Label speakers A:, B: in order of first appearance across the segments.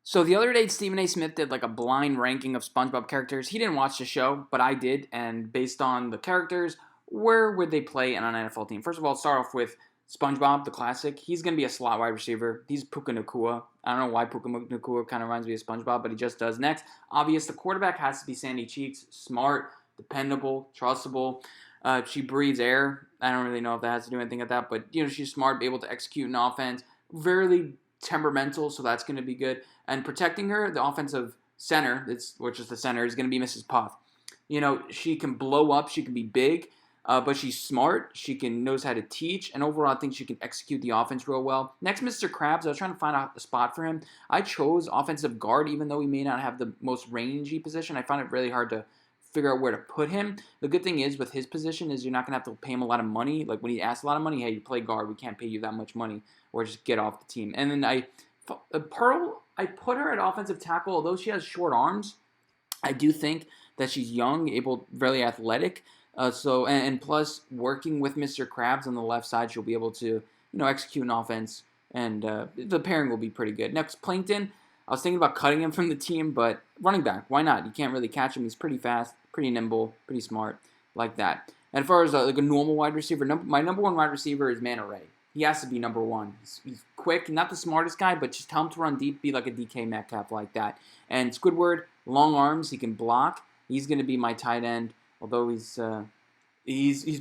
A: So the other day, Stephen A. Smith did like a blind ranking of SpongeBob characters. He didn't watch the show, but I did. And based on the characters, where would they play in an NFL team? First of all, start off with SpongeBob, the classic. He's going to be a slot wide receiver. He's Puka Nakua. I don't know why Puka Nakua kind of reminds me of SpongeBob, but he just does. Next, obvious, the quarterback has to be Sandy Cheeks. Smart, dependable, trustable. She breathes air. I don't really know if that has to do anything with that, but she's smart, able to execute an offense. Very temperamental, so that's going to be good. And protecting her, the offensive center, which is the center, is going to be Mrs. Puff. She can blow up, she can be big, but she's smart. She knows how to teach, and overall, I think she can execute the offense real well. Next, Mr. Krabs. I was trying to find out a spot for him. I chose offensive guard, even though he may not have the most rangy position. I found it really hard to figure out where to put him. The good thing is with his position is you're not going to have to pay him a lot of money. Like when he asks a lot of money, hey, you play guard, we can't pay you that much money, or just get off the team. And then Pearl, I put her at offensive tackle, although she has short arms. I do think that she's young, able, very athletic. And plus working with Mr. Krabs on the left side, she'll be able to execute an offense, and the pairing will be pretty good. Next, Plankton. I was thinking about cutting him from the team, but running back, why not? You can't really catch him. He's pretty fast, pretty nimble, pretty smart, like that. And as far as like a normal wide receiver, my number one wide receiver is Manta Ray. He has to be number one. He's quick, not the smartest guy, but just tell him to run deep, be like a DK Metcalf like that. And Squidward, long arms, he can block. He's going to be my tight end, although he's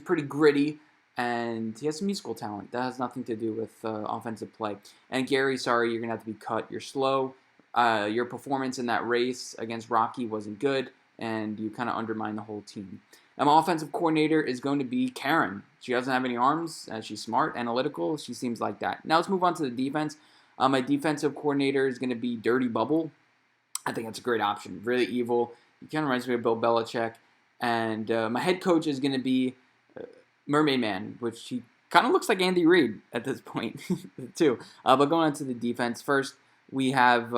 A: pretty gritty, and he has some musical talent. That has nothing to do with offensive play. And Gary, sorry, you're going to have to be cut. You're slow. Your performance in that race against Rocky wasn't good, and you kind of undermined the whole team. And my offensive coordinator is going to be Karen. She doesn't have any arms. She's smart, analytical. She seems like that. Now let's move on to the defense. My defensive coordinator is going to be Dirty Bubble. I think that's a great option. Really evil. He kind of reminds me of Bill Belichick. And my head coach is going to be Mermaid Man, which he kind of looks like Andy Reid at this point, too. But going on to the defense, first we have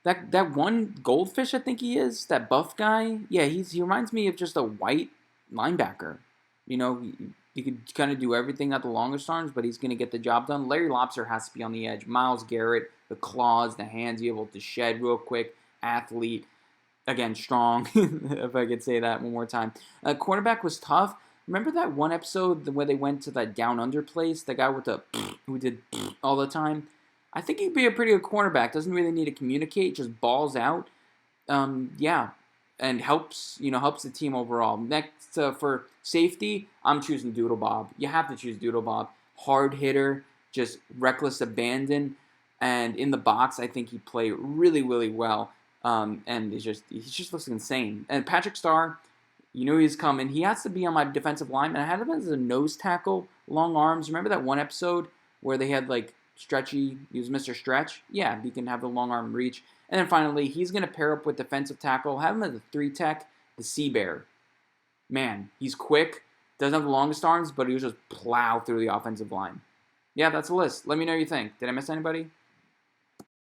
A: that one goldfish, I think he is, that buff guy. Yeah, he reminds me of just a white linebacker. He could kind of do everything at the longest arms, but he's going to get the job done. Larry Lobster has to be on the edge. Myles Garrett, the claws, the hands, able to shed real quick, athlete. Again, strong, if I could say that one more time. Quarterback was tough. Remember that one episode where they went to that down under place? The guy with the who did all the time? I think he'd be a pretty good cornerback. Doesn't really need to communicate, just balls out. Yeah, and helps the team overall. Next, for safety, I'm choosing Doodle Bob. You have to choose Doodle Bob. Hard hitter, just reckless abandon, and in the box, I think he played really, really well. And he just looks insane. And Patrick Starr, he's coming. He has to be on my defensive line, and I had him as a nose tackle, long arms. Remember that one episode where they had like Stretchy, he was Mr. Stretch? Yeah, he can have the long arm reach. And then finally, he's going to pair up with defensive tackle, have him as a 3-tech, the Sea Bear. Man, he's quick, doesn't have the longest arms, but he'll just plow through the offensive line. Yeah, that's the list. Let me know what you think. Did I miss anybody?